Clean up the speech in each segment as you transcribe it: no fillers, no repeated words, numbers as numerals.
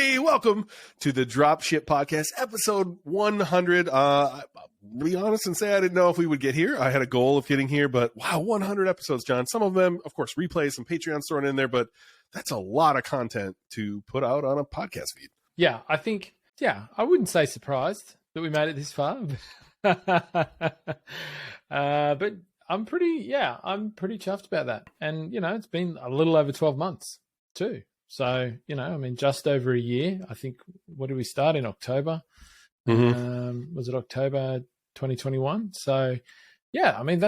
Hey, welcome to the Dropship Podcast, episode 100. I'll be honest and say I didn't know if we would get here. I had a goal of getting here, but wow, 100 episodes, John. Some of them, of course, replays, some Patreons thrown in there, but that's a lot of content to put out on a podcast feed. Yeah, I think, I wouldn't say surprised that we made it this far. But I'm pretty chuffed about that. And, it's been a little over 12 months too. So, just over a year. I think, what did we start in October? Was it October 2021? So, I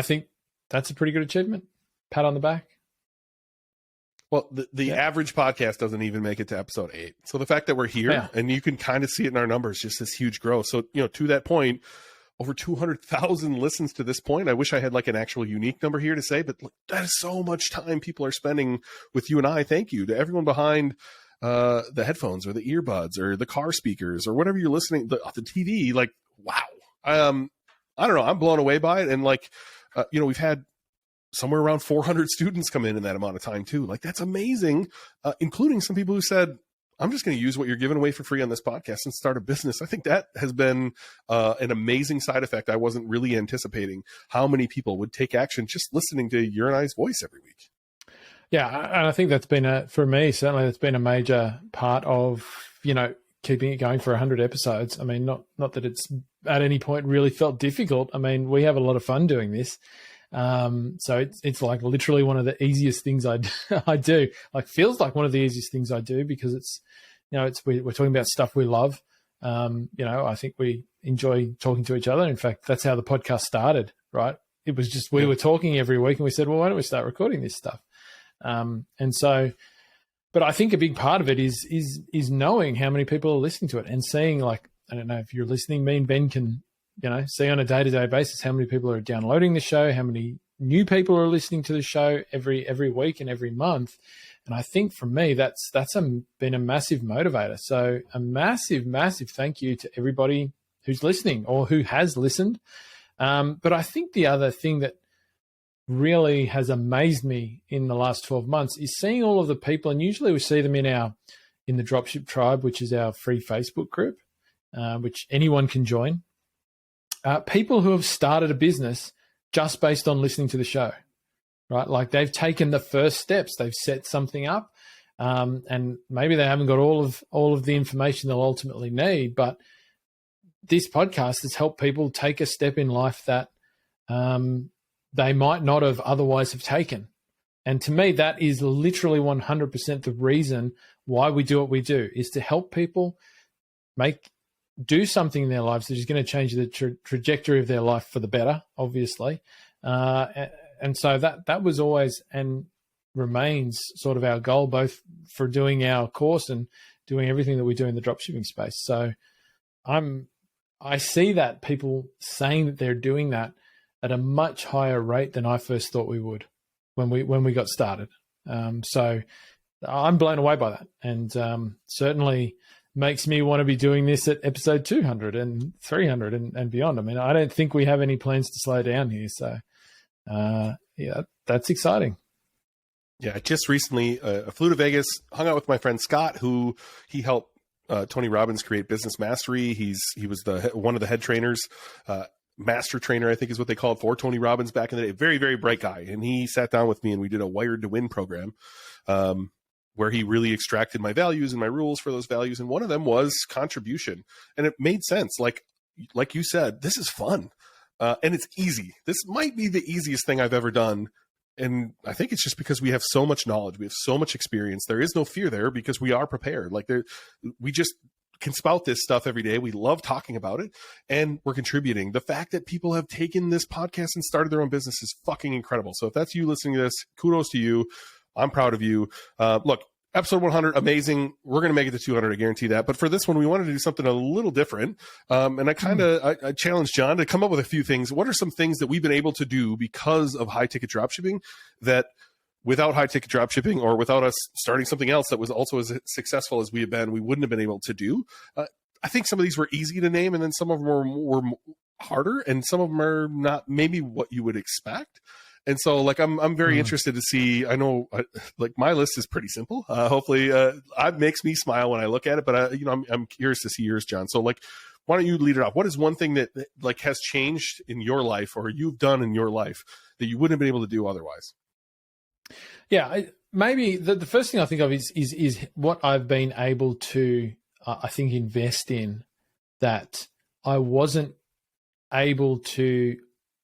think that's a pretty good achievement. Pat on the back. Well, the average podcast doesn't even make it to episode 8. So the fact that we're here and you can kind of see it in our numbers, just this huge growth. So, to that point, over 200,000 listens to this point. I wish I had like an actual unique number here to say, but that is so much time people are spending with you and I. Thank you to everyone behind the headphones or the earbuds or the car speakers or whatever you're listening, the TV. Like, wow. I don't know. I'm blown away by it. And we've had somewhere around 400 students come in that amount of time too. Like, that's amazing. Including some people who said, I'm just going to use what you're giving away for free on this podcast and start a business. I think that has been an amazing side effect. I wasn't really anticipating how many people would take action just listening to your and I's voice every week. Yeah. And I think that's been for me, certainly that's been a major part of, keeping it going for 100 episodes. I mean, not that it's at any point really felt difficult. I mean, we have a lot of fun doing this. So it's like literally one of the easiest things I do, like feels like one of the easiest things I do because it's, we're talking about stuff we love. I think we enjoy talking to each other. In fact, that's how the podcast started, right? It was just, we were talking every week and we said, well, why don't we start recording this stuff? But I think a big part of it is knowing how many people are listening to it and seeing, like, I don't know if you're listening, me and Ben can, see on a day-to-day basis how many people are downloading the show, how many new people are listening to the show every week and every month. And I think for me, that's been a massive motivator. So a massive, massive thank you to everybody who's listening or who has listened. But I think the other thing that really has amazed me in the last 12 months is seeing all of the people, and usually we see them in the Dropship Tribe, which is our free Facebook group, which anyone can join. People who have started a business just based on listening to the show, right? Like they've taken the first steps, they've set something up, and maybe they haven't got all of the information they'll ultimately need, but this podcast has helped people take a step in life that they might not have otherwise have taken. And to me, that is literally 100% the reason why we do what we do, is to help people do something in their lives that is going to change the trajectory of their life for the better, obviously. And so that was always and remains sort of our goal, both for doing our course and doing everything that we do in the dropshipping space. So I see that people saying that they're doing that at a much higher rate than I first thought we would when we got started. So I'm blown away by that. And certainly makes me want to be doing this at episode 200 and 300 and beyond. I mean, I don't think we have any plans to slow down here. So, that's exciting. Yeah, I just recently I flew to Vegas, hung out with my friend Scott, who he helped Tony Robbins create Business Mastery. He was one of the head trainers, master trainer, I think is what they called for Tony Robbins back in the day. Very, very bright guy. And he sat down with me and we did a Wired to Win program. Where he really extracted my values and my rules for those values. And one of them was contribution. And it made sense. Like you said, this is fun. And it's easy. This might be the easiest thing I've ever done. And I think it's just because we have so much knowledge. We have so much experience. There is no fear there because we are prepared. We just can spout this stuff every day. We love talking about it and we're contributing. The fact that people have taken this podcast and started their own business is fucking incredible. So if that's you listening to this, kudos to you. I'm proud of you. Look, episode 100, amazing. We're going to make it to 200. I guarantee that. But for this one, we wanted to do something a little different. And I challenged John to come up with a few things. What are some things that we've been able to do because of high ticket dropshipping that without high ticket dropshipping or without us starting something else that was also as successful as we have been, we wouldn't have been able to do? I think some of these were easy to name and then some of them were harder and some of them are not maybe what you would expect. And so like, I'm very interested to see, I know like my list is pretty simple. Hopefully it makes me smile when I look at it, but I'm curious to see yours, John. So like, why don't you lead it off? What is one thing that like has changed in your life or you've done in your life that you wouldn't have been able to do otherwise? Yeah, maybe the first thing I think of is what I've been able to, I think, invest in that I wasn't able to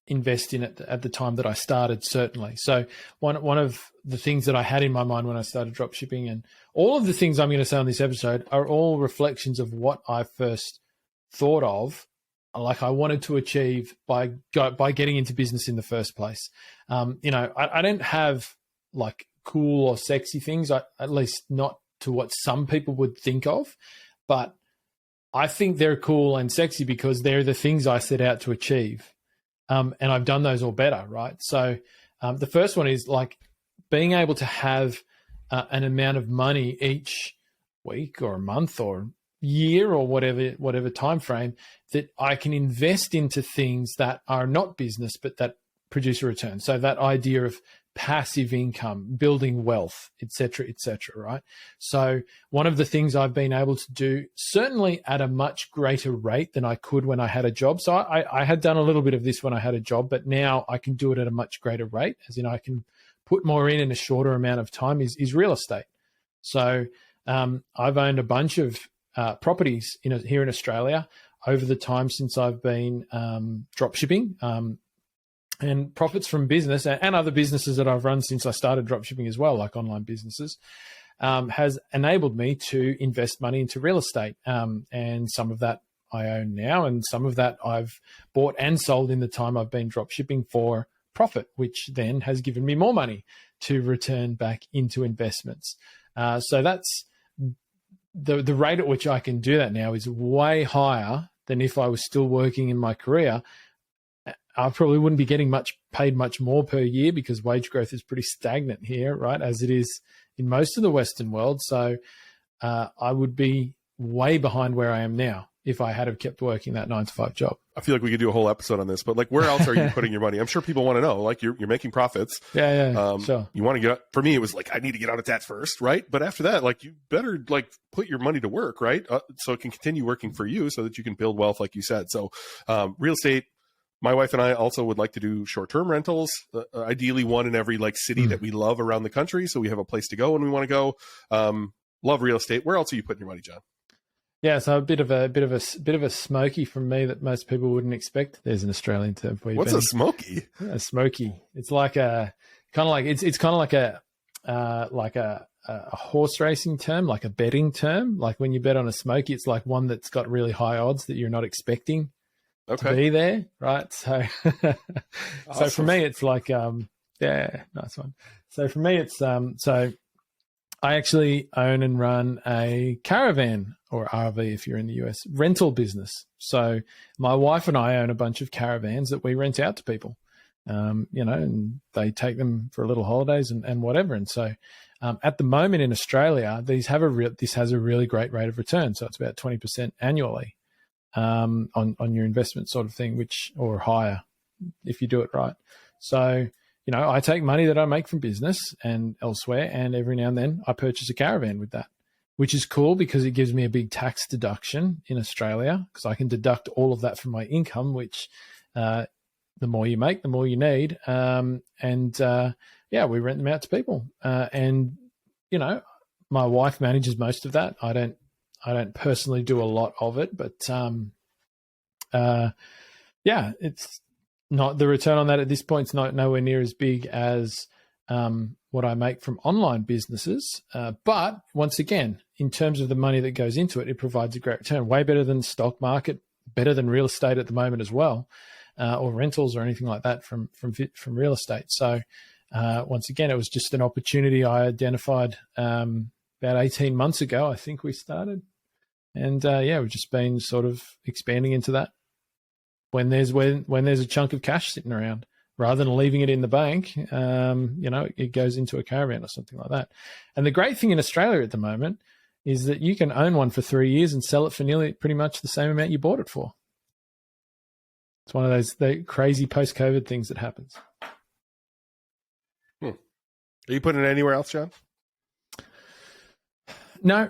invest in it at the time that I started, certainly. So one of the things that I had in my mind when I started dropshipping, and all of the things I'm going to say on this episode are all reflections of what I first thought of, like I wanted to achieve by getting into business in the first place. I don't have like cool or sexy things, at least not to what some people would think of, but I think they're cool and sexy because they're the things I set out to achieve. And I've done those all better, right? So the first one is like being able to have an amount of money each week or a month or year or whatever time frame that I can invest into things that are not business but that produce a return. So that idea of passive income, building wealth, et cetera, right? So one of the things I've been able to do, certainly at a much greater rate than I could when I had a job. So I had done a little bit of this when I had a job, but now I can do it at a much greater rate, as in I can put more in a shorter amount of time, is real estate. So I've owned a bunch of properties here in Australia over the time since I've been dropshipping, and profits from business and other businesses that I've run since I started dropshipping as well, like online businesses, has enabled me to invest money into real estate. And some of that I own now, and some of that I've bought and sold in the time I've been dropshipping for profit, which then has given me more money to return back into investments. So that's the rate at which I can do that now is way higher than if I was still working in my career. I probably wouldn't be getting paid much more per year because wage growth is pretty stagnant here, right, as it is in most of the Western world. So I would be way behind where I am now if I had have kept working that 9-to-5 job. I feel like we could do a whole episode on this, but like, where else are you putting your money? I'm sure people want to know, like you're making profits. Yeah, sure. You want to get, for me, it was like, I need to get out of debt first, right? But after that, like you better like put your money to work, right? So it can continue working for you so that you can build wealth, like you said. So real estate, my wife and I also would like to do short-term rentals, ideally one in every like city that we love around the country. So we have a place to go when we want to go. Love real estate. Where else are you putting your money, John? Yeah, so a bit of a Smoky from me that most people wouldn't expect. There's an Australian term for you. What's a Smoky? A Smoky. It's like a horse racing term, like a betting term. Like when you bet on a Smoky, it's like one that's got really high odds that you're not expecting to be there, right? So, awesome. So for me, it's like, nice one. So for me, it's so I actually own and run a caravan, or RV if you're in the US, rental business. So my wife and I own a bunch of caravans that we rent out to people, and they take them for little holidays and whatever. And so at the moment in Australia, this has a really great rate of return. So it's about 20% annually on your investment sort of thing, or higher if you do it right. So, I take money that I make from business and elsewhere, and every now and then I purchase a caravan with that, which is cool because it gives me a big tax deduction in Australia because I can deduct all of that from my income, which the more you make, the more you need. We rent them out to people. My wife manages most of that. I don't personally do a lot of it, but it's not the return on that at this point is nowhere near as big as what I make from online businesses. But once again, in terms of the money that goes into it, it provides a great return, way better than the stock market, better than real estate at the moment as well, or rentals or anything like that from real estate. So once again, it was just an opportunity I identified about 18 months ago. I think we started. And we've just been sort of expanding into that when there's a chunk of cash sitting around, rather than leaving it in the bank. It goes into a caravan or something like that. And the great thing in Australia at the moment is that you can own one for 3 years and sell it for nearly pretty much the same amount you bought it for. It's one of those crazy post-COVID things that happens. Are you putting it anywhere else, John? No,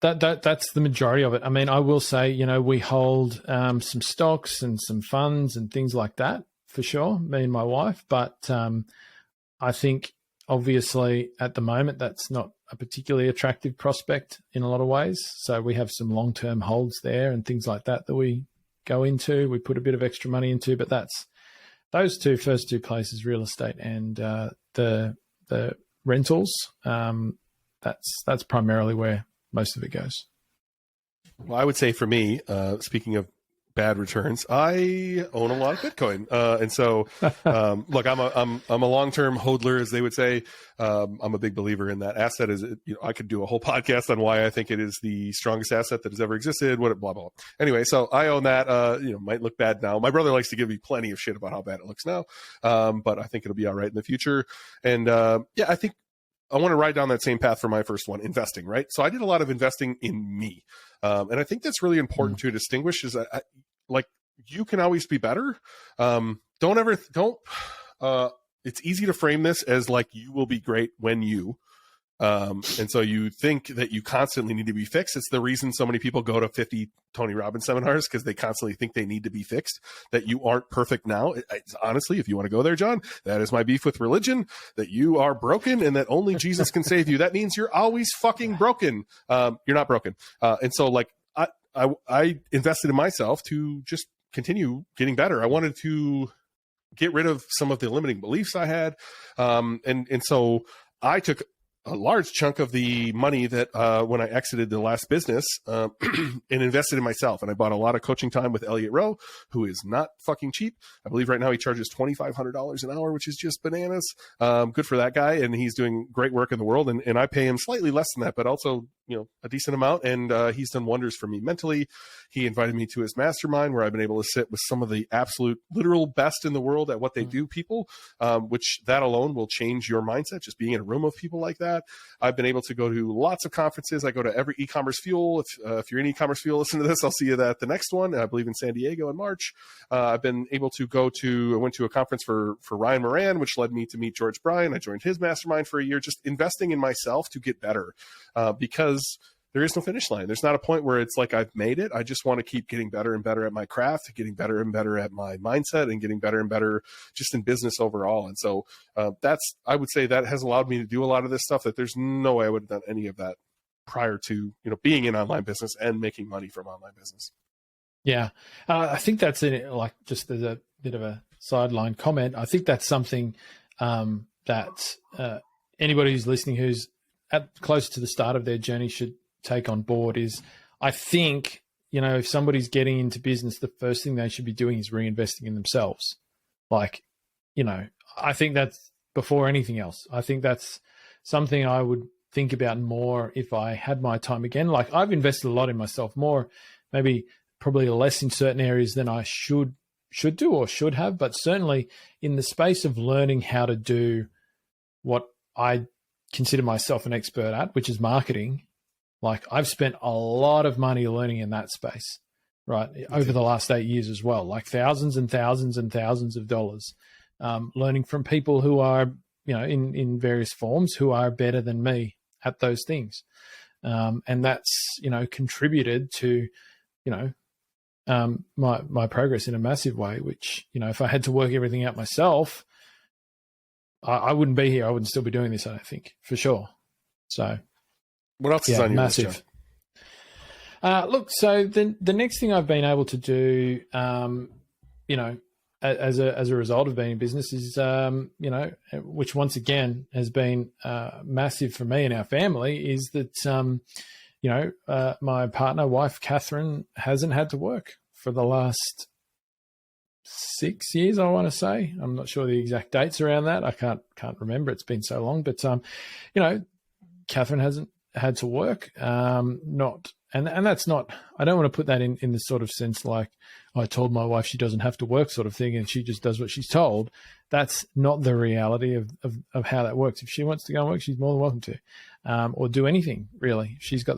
that's the majority of it. I mean, I will say, we hold some stocks and some funds and things like that for sure, me and my wife. But I think obviously at the moment that's not a particularly attractive prospect in a lot of ways. So we have some long-term holds there and things like that we go into. We put a bit of extra money into, but that's those first two places, real estate and the rentals. That's primarily where most of it goes. Well, I would say for me, speaking of bad returns, I own a lot of Bitcoin, and so look, I'm a long-term hodler, as they would say. I'm a big believer in that asset. I could do a whole podcast on why I think it is the strongest asset that has ever existed. Blah blah blah. Anyway, so I own that. Might look bad now. My brother likes to give me plenty of shit about how bad it looks now, but I think it'll be all right in the future. And I think I want to ride down that same path for my first one, investing, right? So I did a lot of investing in me. And I think that's really important to distinguish is like you can always be better. It's easy to frame this as like you will be great when you, and so you think that you constantly need to be fixed. It's the reason so many people go to 50 Tony Robbins seminars, because they constantly think they need to be fixed, that you aren't perfect now. Honestly, if you want to go there, John, that is my beef with religion, that you are broken and that only Jesus can save you. That means you're always fucking broken. You're not broken. And so like I invested in myself to just continue getting better. I wanted to get rid of some of the limiting beliefs I had. And so I took a large chunk of the money that when I exited the last business and invested in myself. And I bought a lot of coaching time with Elliot Rowe, who is not fucking cheap. I believe right now he charges $2,500 an hour, which is just bananas. Good for that guy. And he's doing great work in the world. And I pay him slightly less than that, but also, a decent amount. And he's done wonders for me mentally. He invited me to his mastermind where I've been able to sit with some of the absolute literal best in the world at what they do, people, which that alone will change your mindset, just being in a room of people like that. I've been able to go to lots of conferences. I go to every e-commerce fuel. If you're in e-commerce fuel, listen to this. I'll see you at the next one. I believe in San Diego in March. I've been able to I went to a conference for Ryan Moran, which led me to meet George Bryan. I joined his mastermind for a year, just investing in myself to get better, because there is no finish line. There's not a point where it's like I've made it. I just want to keep getting better and better at my craft, getting better and better at my mindset, and getting better and better just in business overall. And so I would say that has allowed me to do a lot of this stuff that there's no way I would have done any of that prior to, being in online business and making money from online business. Yeah. I think that's like just as a bit of a sideline comment. I think that's something that anybody who's listening who's close to the start of their journey should take on board is, I think, if somebody's getting into business, the first thing they should be doing is reinvesting in themselves. Like, I think that's before anything else. I think that's something I would think about more if I had my time again. Like, I've invested a lot in myself, more, maybe probably less in certain areas than I should do or should have, but certainly in the space of learning how to do what I consider myself an expert at, which is marketing. Like, I've spent a lot of money learning in that space, right? Over the last 8 years as well, like thousands and thousands and thousands of dollars, learning from people who are, in various forms, who are better than me at those things. And that's, contributed to, my progress in a massive way, which, if I had to work everything out myself, I wouldn't be here. I wouldn't still be doing this, I don't think, for sure. So what else is on your massive list, Look, so the next thing I've been able to do, as a result of being in business is, which once again has been massive for me and our family, is that, my partner, wife, Catherine, hasn't had to work for the last 6 years, I want to say. I'm not sure the exact dates around that. I can't remember. It's been so long, but, Catherine hasn't had to work, and that's not, I don't want to put that in the sort of sense like I told my wife she doesn't have to work sort of thing and she just does what she's told. That's not the reality of how that works. If she wants to go and work, she's more than welcome to, or do anything really. She's got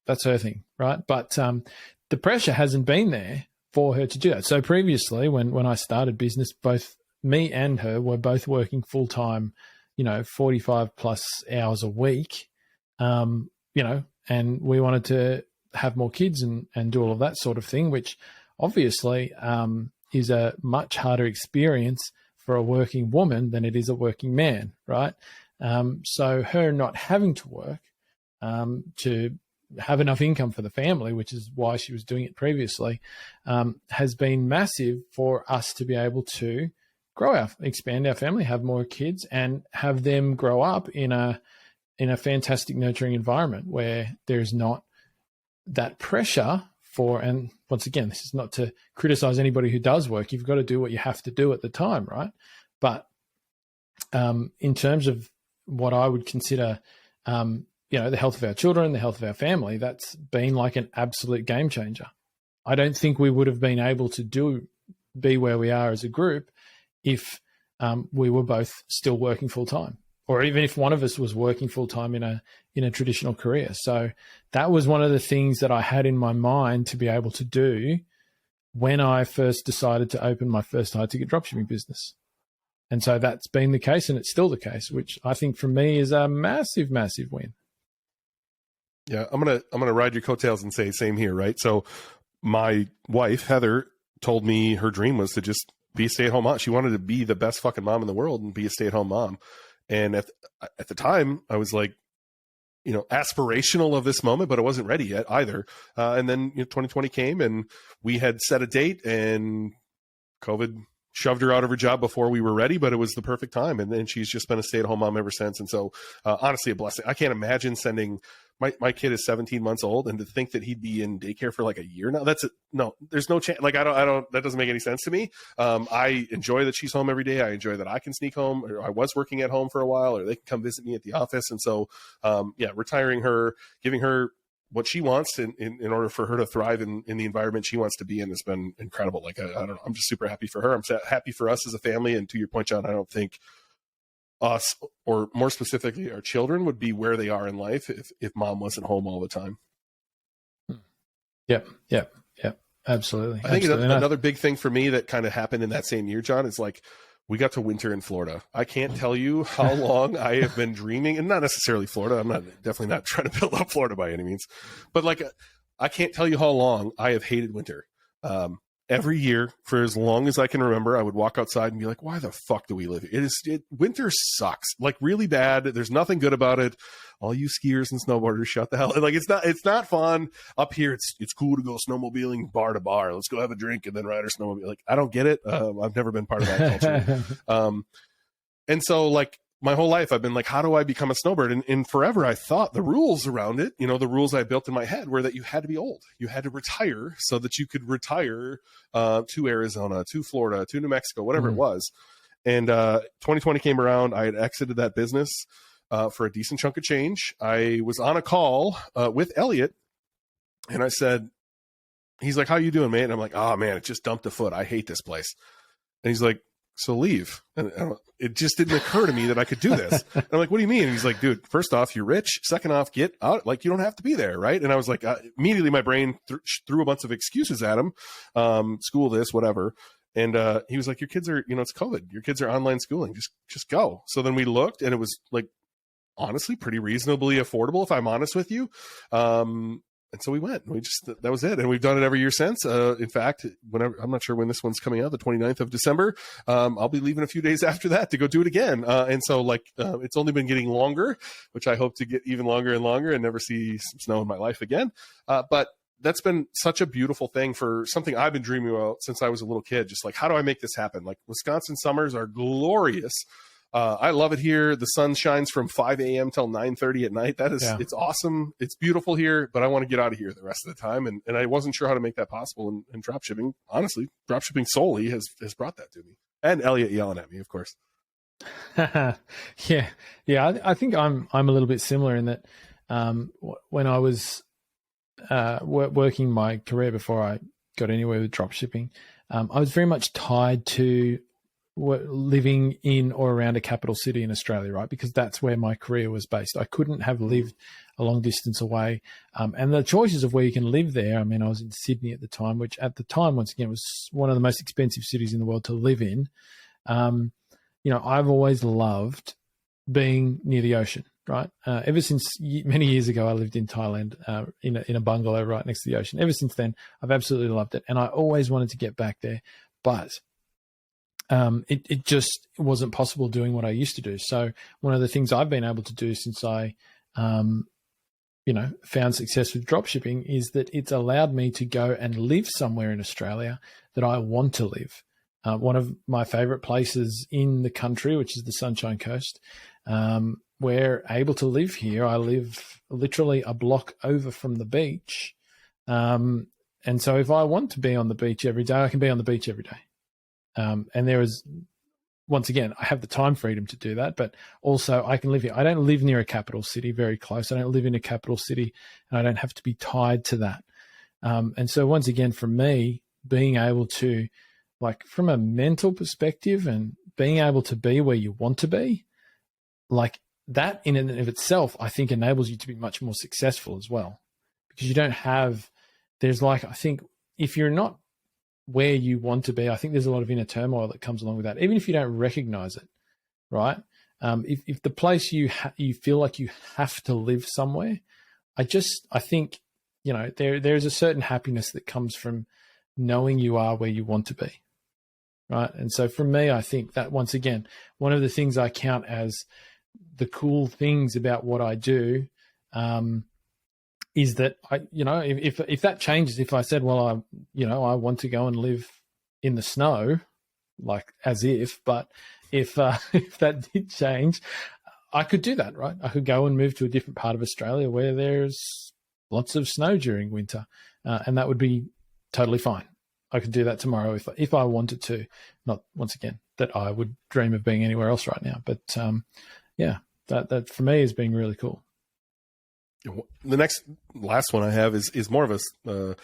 that's her thing, right? But the pressure hasn't been there for her to do that. So previously when I started business, both me and her were both working full-time 45 plus hours a week, and we wanted to have more kids and do all of that sort of thing, which obviously is a much harder experience for a working woman than it is a working man, right? So her not having to work to have enough income for the family, which is why she was doing it previously, has been massive for us to be able to expand our family, have more kids, and have them grow up in a fantastic, nurturing environment where there's not that pressure for, and once again, this is not to criticize anybody who does work. You've got to do what you have to do at the time, right? But in terms of what I would consider, the health of our children, the health of our family, that's been like an absolute game changer. I don't think we would have been able to be where we are as a group if we were both still working full time, or even if one of us was working full time in a traditional career. So that was one of the things that I had in my mind to be able to do when I first decided to open my first high ticket dropshipping business. And so that's been the case, and it's still the case, which I think for me is a massive, massive win. Yeah, I'm gonna ride your coattails and say same here, right? So my wife, Heather, told me her dream was to just be a stay-at-home mom. She wanted to be the best fucking mom in the world and be a stay-at-home mom. And at the time, I was like, aspirational of this moment, but I wasn't ready yet either. And then 2020 came, and we had set a date, and COVID shoved her out of her job before we were ready, but it was the perfect time. And then she's just been a stay-at-home mom ever since. And so honestly, a blessing. I can't imagine sending my kid is 17 months old, and to think that he'd be in daycare for like a year now, no, there's no chance. Like, I don't, that doesn't make any sense to me. I enjoy that she's home every day. I enjoy that I can sneak home, or I was working at home for a while, or they can come visit me at the office. And so, retiring her, giving her what she wants in order for her to thrive in the environment she wants to be in has been incredible. Like, I don't know, I'm just super happy for her. I'm happy for us as a family. And to your point, John, I don't think us, or more specifically our children, would be where they are in life if mom wasn't home all the time. Yep. Absolutely. I think another big thing for me that kind of happened in that same year, John, is like, we got to winter in Florida. I can't tell you how long I have been dreaming, and not necessarily Florida. I'm definitely not trying to build up Florida by any means, but like, I can't tell you how long I have hated winter. Every year for as long as I can remember, I would walk outside and be like, why the fuck do we live here? Winter sucks, like really bad. There's nothing good about it. All you skiers and snowboarders, shut the hell. Like, it's not fun up here. It's cool to go snowmobiling bar to bar. Let's go have a drink and then ride our snowmobile. Like, I don't get it. I've never been part of that culture. And so like, my whole life I've been like, how do I become a snowbird? And forever I thought the rules around it, the rules I built in my head were that you had to be old. You had to retire so that you could retire to Arizona, to Florida, to New Mexico, whatever it was. And 2020 came around. I had exited that business for a decent chunk of change. I was on a call with Elliot, and I said, he's like, how you doing, mate? And I'm like, oh man, it just dumped a foot. I hate this place. And he's like, so leave. And it just didn't occur to me that I could do this. And I'm like, what do you mean? And he's like, dude, first off, you're rich. Second off, get out. Like, you don't have to be there. Right. And I was like, immediately my brain threw a bunch of excuses at him. School this, whatever. And he was like, your kids are, it's COVID. Your kids are online schooling. Just go. So then we looked, and it was like, honestly, pretty reasonably affordable, if I'm honest with you. And so we went, that was it. And we've done it every year since. In fact, I'm not sure when this one's coming out, the 29th of December. I'll be leaving a few days after that to go do it again. And so it's only been getting longer, which I hope to get even longer and longer and never see some snow in my life again. But that's been such a beautiful thing, for something I've been dreaming about since I was a little kid. Just like, how do I make this happen? Like, Wisconsin summers are glorious. I love it here. The sun shines from 5 a.m. till 9:30 at night. It's awesome. It's beautiful here, but I want to get out of here the rest of the time. And I wasn't sure how to make that possible. And dropshipping, honestly, dropshipping solely has brought that to me. And Elliot yelling at me, of course. Yeah. I think I'm a little bit similar in that when I was working my career before I got anywhere with dropshipping, I was very much tied to living in or around a capital city in Australia, right? Because that's where my career was based. I couldn't have lived a long distance away. And the choices of where you can live there, I mean, I was in Sydney at the time, which at the time, once again, was one of the most expensive cities in the world to live in. I've always loved being near the ocean, right? Ever since many years ago, I lived in Thailand in a bungalow right next to the ocean. Ever since then, I've absolutely loved it. And I always wanted to get back there, but it just wasn't possible doing what I used to do. So one of the things I've been able to do since I, found success with dropshipping is that it's allowed me to go and live somewhere in Australia that I want to live. One of my favorite places in the country, which is the Sunshine Coast, we're able to live here. I live literally a block over from the beach. And so if I want to be on the beach every day, I can be on the beach every day. And there is, once again, I have the time freedom to do that, but also I can live here. I don't live near a capital city very close. I don't live in a capital city, and I don't have to be tied to that. And so once again, for me, being able to, like, from a mental perspective and being able to be where you want to be, like that in and of itself, I think enables you to be much more successful as well, because you don't have, there's like, I think if you're not where you want to be, I think there's a lot of inner turmoil that comes along with that, even if you don't recognize it, right? If the place you feel like you have to live somewhere, I think, there's a certain happiness that comes from knowing you are where you want to be, right? And so for me, I think that, once again, one of the things I count as the cool things about what I do is that if that changes, if I said, well, I want to go and live in the snow, like as if, but if that did change, I could do that, right? I could go and move to a different part of Australia where there's lots of snow during winter, and that would be totally fine. I could do that tomorrow if I wanted to. Not, once again, that I would dream of being anywhere else right now, but that for me is being really cool. The last one I have is more of a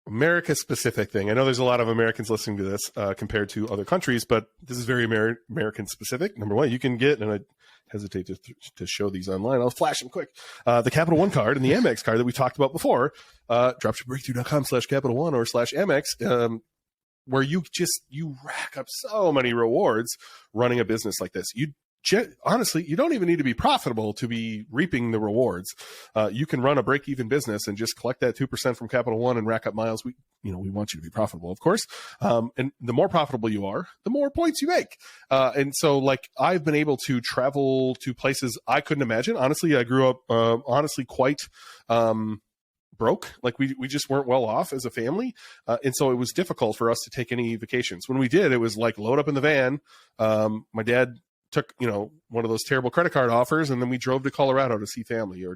America specific thing. I know there's a lot of Americans listening to this compared to other countries, but this is very American specific. Number one, you can get, and I hesitate to show these online, I'll flash them quick, the Capital One card and the Amex card that we talked about before, dropshipbreakthru.com/Capital One or /Amex, where you rack up so many rewards running a business like this. Honestly, you don't even need to be profitable to be reaping the rewards. You can run a break-even business and just collect that 2% from Capital One and rack up miles. We want you to be profitable, of course. And the more profitable you are, the more points you make. And so, like, I've been able to travel to places I couldn't imagine. Honestly, I grew up quite broke. Like, we just weren't well off as a family. And so it was difficult for us to take any vacations. When we did, it was like load up in the van. My dad took one of those terrible credit card offers, and then we drove to Colorado to see family, or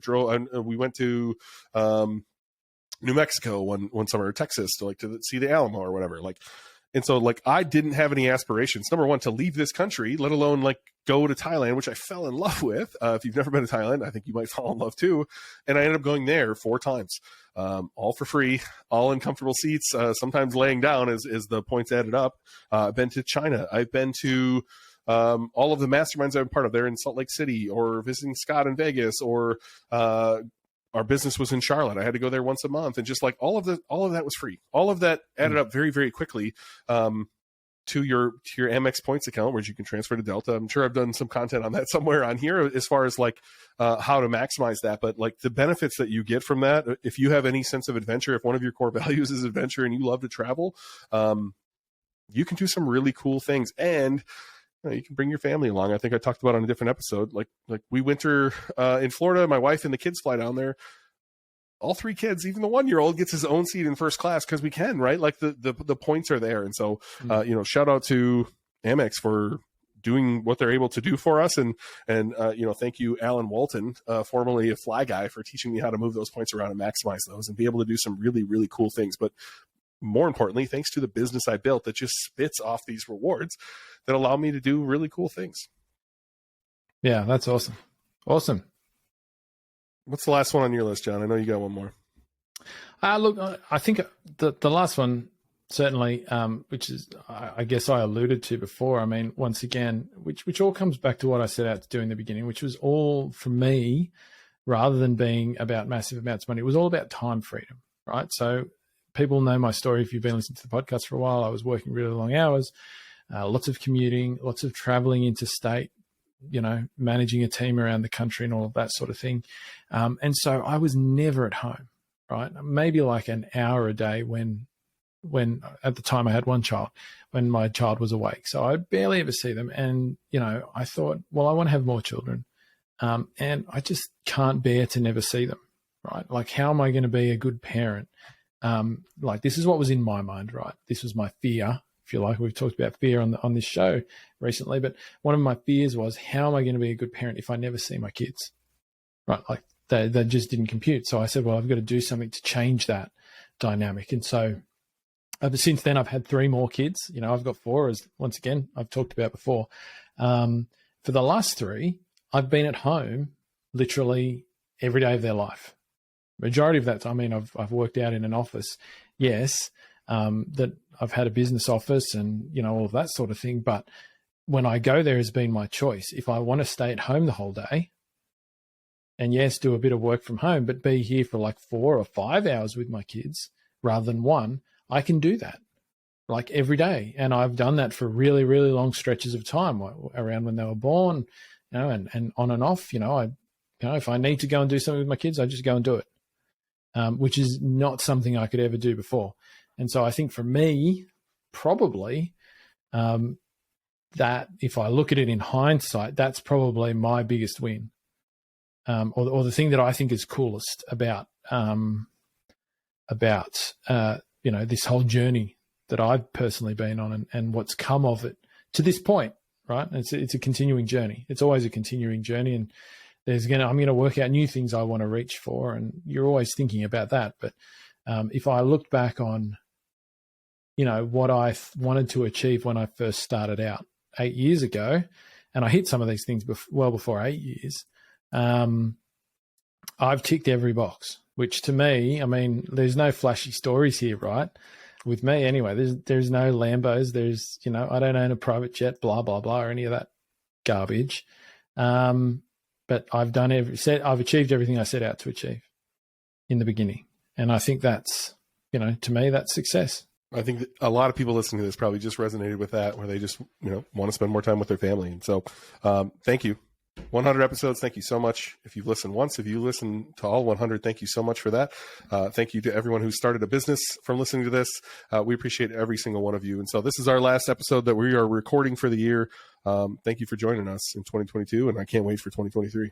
we went to New Mexico one summer, or Texas to see the Alamo or whatever. And so I didn't have any aspirations, number one, to leave this country, let alone go to Thailand, which I fell in love with. If you've never been to Thailand, I think you might fall in love too. And I ended up going there 4 times, all for free, all in comfortable seats, sometimes laying down as the points added up. I've been to China. I've been to all of the masterminds I've been part of there in Salt Lake City, or visiting Scott in Vegas, or our business was in Charlotte. I had to go there once a month, and just all of that was free. All of that added up very, very quickly to your Amex points account, where you can transfer to Delta. I'm sure I've done some content on that somewhere on here as far as how to maximize that. But the benefits that you get from that, if you have any sense of adventure, if one of your core values is adventure and you love to travel, you can do some really cool things. And you can bring your family along. I think I talked about on a different episode. We winter in Florida, my wife and the kids fly down there. All 3 kids, even the 1-year-old, gets his own seat in first class because we can, right? The points are there. And so, shout out to Amex for doing what they're able to do for us. And thank you, Alan Walton, formerly a Fly Guy, for teaching me how to move those points around and maximize those and be able to do some really, really cool things. But more importantly, thanks to the business I built that just spits off these rewards that allow me to do really cool things. Yeah, that's awesome. Awesome. What's the last one on your list, John? I know you got one more. Look, I think the last one, certainly, which is, I guess I alluded to before. I mean, once again, which all comes back to what I set out to do in the beginning, which was all, for me, rather than being about massive amounts of money, it was all about time freedom, right? So people know my story. If you've been listening to the podcast for a while, I was working really long hours, lots of commuting, lots of traveling interstate, managing a team around the country and all of that sort of thing. And so I was never at home, right? Maybe like an hour a day when at the time I had one child, when my child was awake. So I'd barely ever see them. And, I thought, well, I want to have more children. And I just can't bear to never see them, right? Like, how am I going to be a good parent? Like, this is what was in my mind, right? This was my fear, if you like. We've talked about fear on this show recently, but one of my fears was, how am I going to be a good parent if I never see my kids, right? Like, they just didn't compute. So I said, well, I've got to do something to change that dynamic. And so ever since then, I've had 3 more kids. I've got 4, as once again, I've talked about before. For the last 3, I've been at home literally every day of their life. Majority of that time, I've worked out in an office, yes, that I've had a business office and, all of that sort of thing. But when I go there has been my choice. If I want to stay at home the whole day and yes, do a bit of work from home, but be here for like 4 or 5 hours with my kids rather than 1, I can do that like every day. And I've done that for really, really long stretches of time around when they were born, and on and off, if I need to go and do something with my kids, I just go and do it, which is not something I could ever do before. And so I think for me, probably that if I look at it in hindsight, that's probably my biggest win, or the thing that I think is coolest about this whole journey that I've personally been on and what's come of it to this point, right? It's a continuing journey. It's always a continuing journey, and I'm going to work out new things I want to reach for, and you're always thinking about that. But if I looked back on, what I wanted to achieve when I first started out 8 years ago, and I hit some of these things well before 8 years, I've ticked every box, which to me, there's no flashy stories here, right? With me anyway, there's no Lambos, there's, I don't own a private jet, blah, blah, blah, or any of that garbage. But I've achieved everything I set out to achieve in the beginning. And I think that's, to me, that's success. I think that a lot of people listening to this probably just resonated with that, where they just, want to spend more time with their family. And so thank you. 100 episodes. Thank you so much. If you've listened once, if you listen to all 100, thank you so much for that. Thank you to everyone who started a business from listening to this. We appreciate every single one of you. And so this is our last episode that we are recording for the year. Thank you for joining us in 2022, and I can't wait for 2023.